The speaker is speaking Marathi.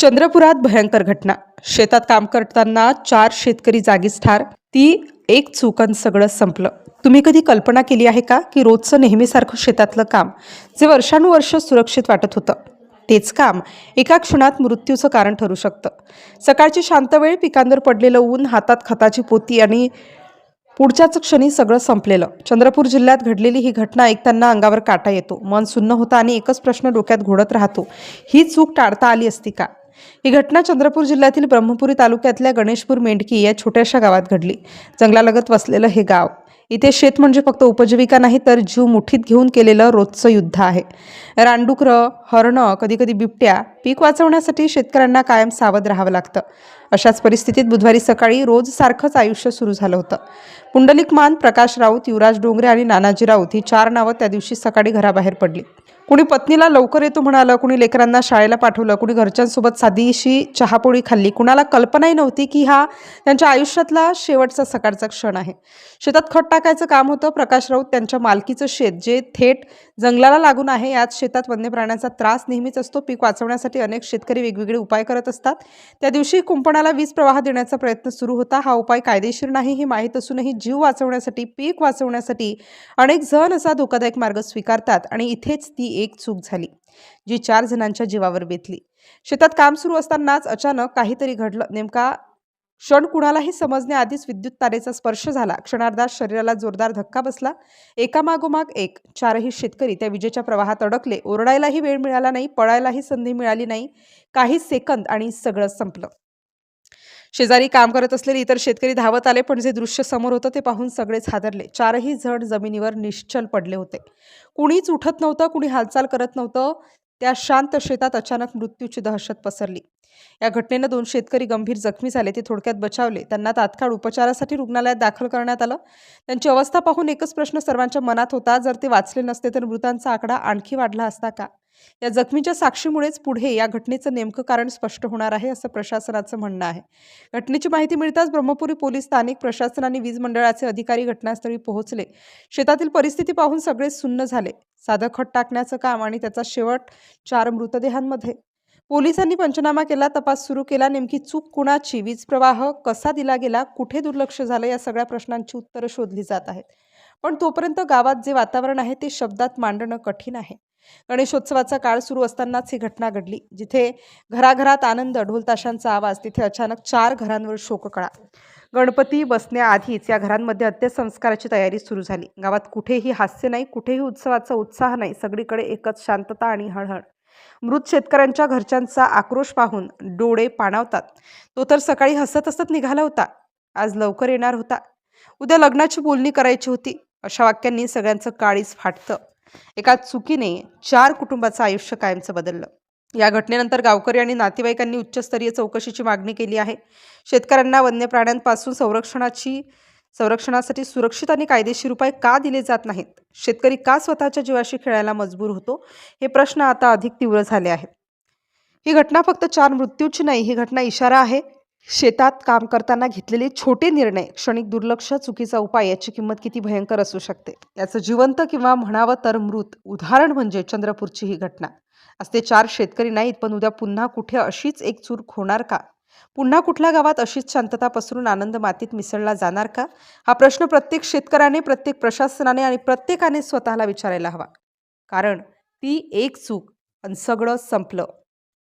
चंद्रपुरात भयंकर घटना। शेतात काम करताना 4 शेतकरी जागीच ठार। ती एक चूक अन् सगळं संपलं। तुम्ही कधी कल्पना केली आहे का की रोजचं नेहमीसारखं शेतातलं काम जे वर्षानुवर्ष सुरक्षित वाटत होतं, तेच काम एका क्षणात मृत्यूचं कारण ठरू शकतं। सकाळची शांत वेळ, पिकांवर पडलेलं ऊन, हातात खताची पोती आणि पुढच्याच क्षणी सगळं संपलेलं। चंद्रपूर जिल्ह्यात घडलेली ही घटना ऐकताना अंगावर काटा येतो, मन सुन्न होतं आणि एकच प्रश्न डोक्यात घोळत राहतो, ही चूक टाळता आली असती का? ही घटना चंद्रपूर जिल्ह्यातील ब्रह्मपुरी तालुक्यातल्या गणेशपूर मेंढकी या छोट्याशा गावात घडली। जंगलालगत वसलेलं हे गाव, इथे शेत म्हणजे फक्त उपजीविका नाही, तर जीव मुठीत घेऊन केलेलं रोजचं युद्ध आहे। रानडुकरं, हरणं, कधीकधी बिबट्या, पीक वाचवण्यासाठी शेतकऱ्यांना कायम सावध राहावं लागतं। अशाच परिस्थितीत बुधवारी सकाळी रोज सारखंच आयुष्य सुरू झालं होतं। पुंडलिक मान, प्रकाश राऊत, युवराज डोंगरे आणि नानाजी राऊत ही 4 नावं त्या दिवशी सकाळी घराबाहेर पडली। कुणी पत्नीला लवकर येतो म्हणालं, कुणी लेकरांना शाळेला पाठवलं, कुणी घरच्यांसोबत साधीशी चहापोळी खाल्ली। कुणाला कल्पनाही नव्हती की हा त्यांच्या आयुष्यातला शेवटचा सकाळचा क्षण आहे। शेतात खत टाकायचं काम होतं। प्रकाश राऊत त्यांच्या मालकीचं शेत, जे थेट जंगलाला लागून आहे। याच शेतात वन्य प्राण्यांचा त्रास नेहमीच असतो। पीक वाचवण्यासाठी अनेक शेतकरी वेगवेगळे उपाय करत असतात। त्या दिवशी कुंपणाला वीज प्रवाह देण्याचा प्रयत्न सुरू होता। हा उपाय कायदेशीर नाही हे माहीत असूनही जीव वाचवण्यासाठी, पीक वाचवण्यासाठी अनेक जण असा धोकादायक मार्ग स्वीकारतात आणि इथेच ती एक चूक झाली, जी 4 जणांच्या जीवावर बेतली। शेतात काम सुरू असतानाच अचानक काहीतरी घडलं। नेमका क्षण कुणालाही समजण्याआधीच विद्युत तारेचा स्पर्श झाला। क्षणार्धात शरीराला जोरदार धक्का बसला। एकामागोमाग एक 4ही शेतकरी त्या विजेच्या प्रवाहात अडकले। ओरडायलाही वेळ मिळाला नाही, पळायलाही संधी मिळाली नाही। काही सेकंद आणि सगळं संपलं। शेजारी काम करत असलेले इतर शेतकरी धावत आले, पण जे दृश्य समोर होतं ते पाहून सगळेच हादरले। 4ही जण जमिनीवर निश्चल पडले होते। कुणीच उठत नव्हतं, कुणी हालचाल करत नव्हतं। त्या शांत शेतात अचानक मृत्यूची दहशत पसरली। या घटनेनं 2 शेतकरी गंभीर जखमी झाले, ते थोडक्यात बचावले। त्यांना तात्काळ उपचारासाठी रुग्णालयात दाखल करण्यात आलं। त्यांची अवस्था पाहून एकच प्रश्न सर्वांच्या मनात होता, जर ते वाचले नसते तर मृतांचा आकडा आणखी वाढला असता का? या जखमीच्या साक्षीमुळेच पुढे या घटनेचं नेमकं कारण स्पष्ट होणार आहे, असं प्रशासनाचं म्हणणं आहे। घटनेची माहिती मिळताच ब्रह्मपुरी पोलीस, स्थानिक प्रशासन आणि वीज मंडळाचे अधिकारी घटनास्थळी पोहोचले। शेतातील परिस्थिती पाहून सगळे सुन्न झाले। साधं खत टाकण्याचं काम आणि त्याचा शेवट 4 मृतदेहांमध्ये। पोलिसांनी पंचनामा केला, तपास सुरू केला। नेमकी चूक कुणाची, वीज प्रवाह कसा दिला गेला, कुठे दुर्लक्ष झालं, या सगळ्या प्रश्नांची उत्तरं शोधली जात आहेत। पण तोपर्यंत गावात जे वातावरण आहे ते शब्दात मांडणं कठीण आहे। गणेशोत्सवाचा काळ सुरू असतानाच ही घटना घडली। जिथे घराघरात आनंद, ढोलताशांचा आवाज, तिथे अचानक 4 घरांवर शोककळा। गणपती बसण्याआधीच या घरांमध्ये अंत्यसंस्काराची तयारी सुरू झाली। गावात कुठेही हास्य नाही, कुठेही उत्सवाचा उत्साह नाही, सगळीकडे एकच शांतता आणि हळहळ। मृत शेतकऱ्यांच्या घरच्यांचा आक्रोश पाहून डोळे पाणावतात। तो तर सकाळी हसत हसत निघाला होता, आज लवकर येणार होता, उद्या लग्नाची बोलणी करायची होती, अशा वाक्यांनी सगळ्यांचं काळीज फाटतं। एका चुकीने 4 कुटुंबाचं आयुष्य कायमचं बदललं। या घटनेनंतर गावकरी आणि नातेवाईकांनी उच्चस्तरीय चौकशीची मागणी केली आहे। शेतकऱ्यांना वन्य प्राण्यांपासून संरक्षणासाठी सुरक्षित आणि कायदेशीर उपाय का दिले जात नाहीत? शेतकरी का स्वतःच्या जीवाशी खेळायला मजबूर होतो? हे प्रश्न आता अधिक तीव्र झाले आहेत। ही घटना फक्त 4 मृत्यूची नाही, ही घटना इशारा आहे। शेतात काम करताना घेतलेले छोटे निर्णय, क्षणिक दुर्लक्ष, चुकीचा उपाय याची किंमत किती भयंकर असू शकते, याचं जिवंत किंवा म्हणावं तर मृत उदाहरण म्हणजे चंद्रपूरची ही घटना। आज ते 4 शेतकरी नाहीत, पण उद्या पुन्हा कुठे अशीच एक चूक होणार का? पुन्हा कुठल्या गावात अशीच शांतता पसरून आनंद मातीत मिसळला जाणार का? हा प्रश्न प्रत्येक शेतकऱ्याने, प्रत्येक प्रशासनाने आणि प्रत्येकाने स्वतःला विचारायला हवा। कारण ती एक चूक आणि सगळं संपलं।